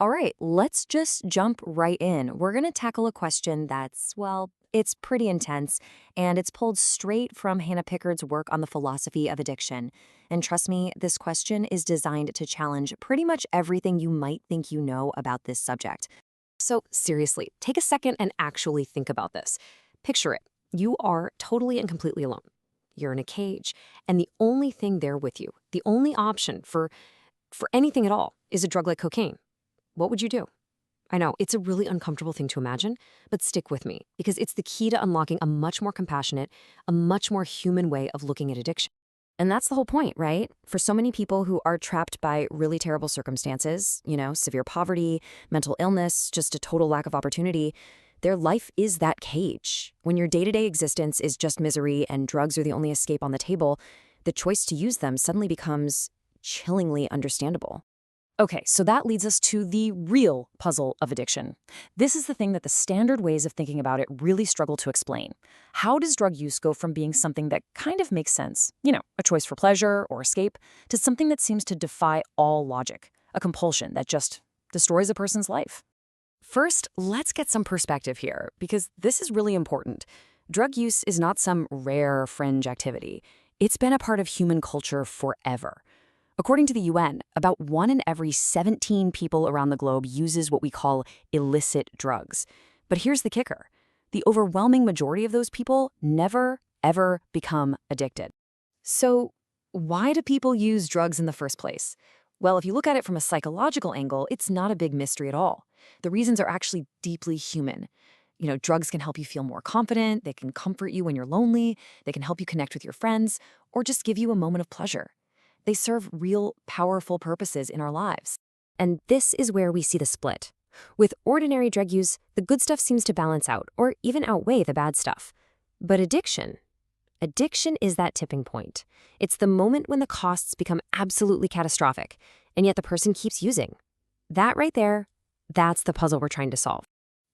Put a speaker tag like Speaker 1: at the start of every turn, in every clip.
Speaker 1: All right, let's just jump right in. We're going to tackle a question that's, well, it's pretty intense, and it's pulled straight from Hannah Pickard's work on the philosophy of addiction. And trust me, this question is designed to challenge pretty much everything you might think you know about this subject. So, seriously, take a second and actually think about this. Picture it. You are totally and completely alone. You're in a cage, and the only thing there with you, the only option for anything at all, is a drug like cocaine. What would you do? I know, it's a really uncomfortable thing to imagine, but stick with me, because it's the key to unlocking a much more compassionate, a much more human way of looking at addiction. And that's the whole point, right? For so many people who are trapped by really terrible circumstances, severe poverty, mental illness, just a total lack of opportunity, their life is that cage. When your day-to-day existence is just misery and drugs are the only escape on the table, the choice to use them suddenly becomes chillingly understandable. Okay, so that leads us to the real puzzle of addiction. This is the thing that the standard ways of thinking about it really struggle to explain. How does drug use go from being something that kind of makes sense, a choice for pleasure or escape, to something that seems to defy all logic, a compulsion that just destroys a person's life? First, let's get some perspective here, because this is really important. Drug use is not some rare fringe activity. It's been a part of human culture forever. According to the UN, about 1 in every 17 people around the globe uses what we call illicit drugs. But here's the kicker. The overwhelming majority of those people never, ever become addicted. So why do people use drugs in the first place? Well, if you look at it from a psychological angle, it's not a big mystery at all. The reasons are actually deeply human. Drugs can help you feel more confident, they can comfort you when you're lonely, they can help you connect with your friends, or just give you a moment of pleasure. They serve real, powerful purposes in our lives. And this is where we see the split. With ordinary drug use, the good stuff seems to balance out or even outweigh the bad stuff. But addiction is that tipping point. It's the moment when the costs become absolutely catastrophic, and yet the person keeps using. That right there, that's the puzzle we're trying to solve.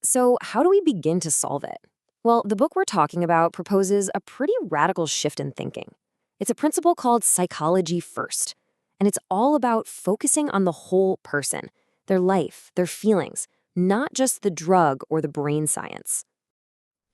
Speaker 1: So how do we begin to solve it? Well, the book we're talking about proposes a pretty radical shift in thinking. It's a principle called psychology first, and it's all about focusing on the whole person, their life, their feelings, not just the drug or the brain science.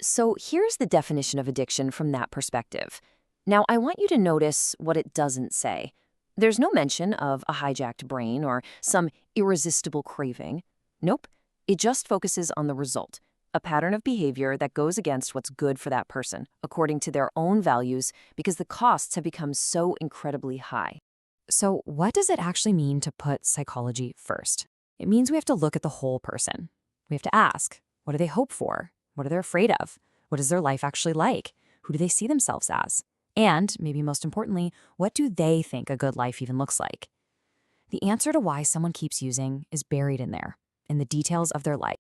Speaker 1: So here's the definition of addiction from that perspective. Now, I want you to notice what it doesn't say. There's no mention of a hijacked brain or some irresistible craving. Nope, it just focuses on the result. A pattern of behavior that goes against what's good for that person, according to their own values, because the costs have become so incredibly high. So what does it actually mean to put psychology first? It means we have to look at the whole person. We have to ask, what do they hope for? What are they afraid of? What is their life actually like? Who do they see themselves as? And, maybe most importantly, what do they think a good life even looks like? The answer to why someone keeps using is buried in there, in the details of their life.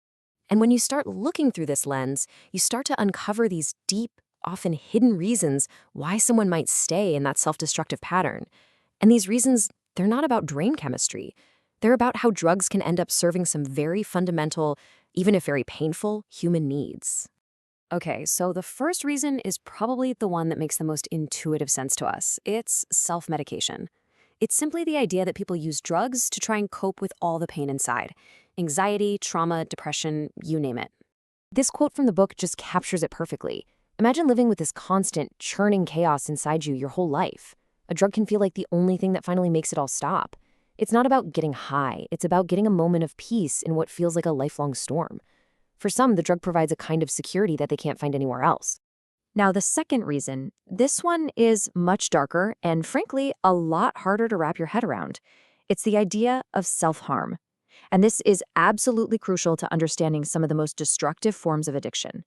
Speaker 1: And when you start looking through this lens, you start to uncover these deep, often hidden reasons why someone might stay in that self-destructive pattern. And these reasons, they're not about brain chemistry. They're about how drugs can end up serving some very fundamental, even if very painful, human needs. Okay, so the first reason is probably the one that makes the most intuitive sense to us. It's self-medication. It's simply the idea that people use drugs to try and cope with all the pain inside. Anxiety, trauma, depression, you name it. This quote from the book just captures it perfectly. Imagine living with this constant, churning chaos inside you your whole life. A drug can feel like the only thing that finally makes it all stop. It's not about getting high. It's about getting a moment of peace in what feels like a lifelong storm. For some, the drug provides a kind of security that they can't find anywhere else. Now, the second reason, this one is much darker and, frankly, a lot harder to wrap your head around. It's the idea of self-harm. And this is absolutely crucial to understanding some of the most destructive forms of addiction.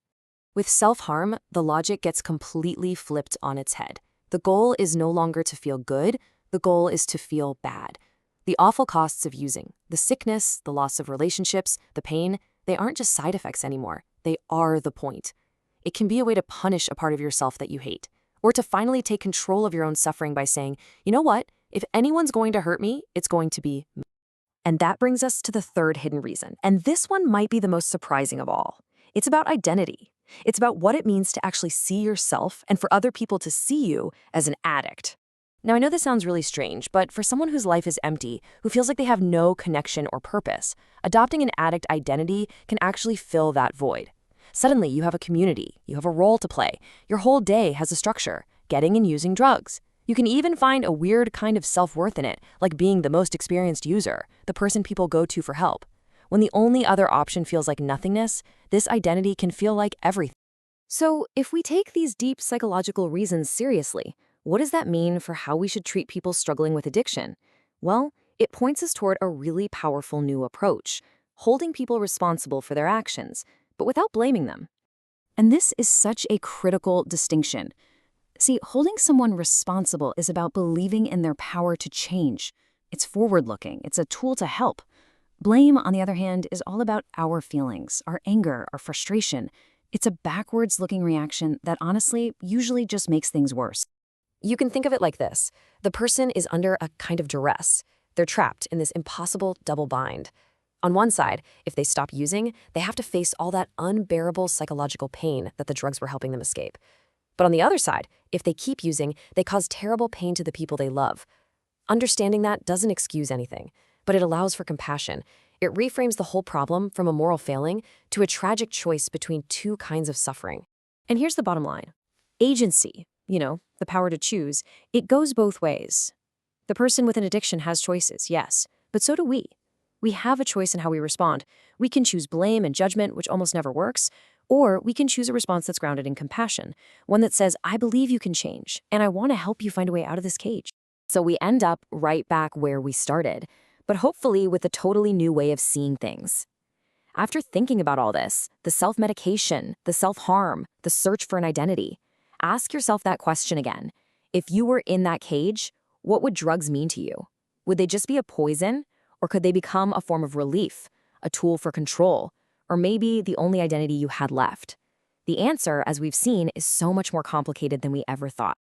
Speaker 1: With self-harm, the logic gets completely flipped on its head. The goal is no longer to feel good, the goal is to feel bad. The awful costs of using, the sickness, the loss of relationships, the pain, they aren't just side effects anymore. They are the point. It can be a way to punish a part of yourself that you hate, or to finally take control of your own suffering by saying, you know what, if anyone's going to hurt me, it's going to be me. And that brings us to the third hidden reason, and this one might be the most surprising of all. It's about identity. It's about what it means to actually see yourself and for other people to see you as an addict. Now, I know this sounds really strange, but for someone whose life is empty, who feels like they have no connection or purpose, adopting an addict identity can actually fill that void. Suddenly, you have a community, you have a role to play, your whole day has a structure, getting and using drugs. You can even find a weird kind of self-worth in it, like being the most experienced user, the person people go to for help. When the only other option feels like nothingness, this identity can feel like everything. So, if we take these deep psychological reasons seriously, what does that mean for how we should treat people struggling with addiction? Well, it points us toward a really powerful new approach, holding people responsible for their actions, but without blaming them. And this is such a critical distinction. See, holding someone responsible is about believing in their power to change. It's forward-looking, it's a tool to help. Blame, on the other hand, is all about our feelings, our anger, our frustration. It's a backwards-looking reaction that honestly usually just makes things worse. You can think of it like this. The person is under a kind of duress. They're trapped in this impossible double bind. On one side, if they stop using, they have to face all that unbearable psychological pain that the drugs were helping them escape. But on the other side, if they keep using, they cause terrible pain to the people they love. Understanding that doesn't excuse anything, but it allows for compassion. It reframes the whole problem from a moral failing to a tragic choice between two kinds of suffering. And here's the bottom line. Agency, the power to choose, it goes both ways. The person with an addiction has choices, yes, but so do we. We have a choice in how we respond. We can choose blame and judgment, which almost never works, or we can choose a response that's grounded in compassion, one that says, I believe you can change, and I want to help you find a way out of this cage. So we end up right back where we started, but hopefully with a totally new way of seeing things. After thinking about all this, the self-medication, the self-harm, the search for an identity, ask yourself that question again. If you were in that cage, what would drugs mean to you? Would they just be a poison? Or could they become a form of relief, a tool for control, or maybe the only identity you had left? The answer, as we've seen, is so much more complicated than we ever thought.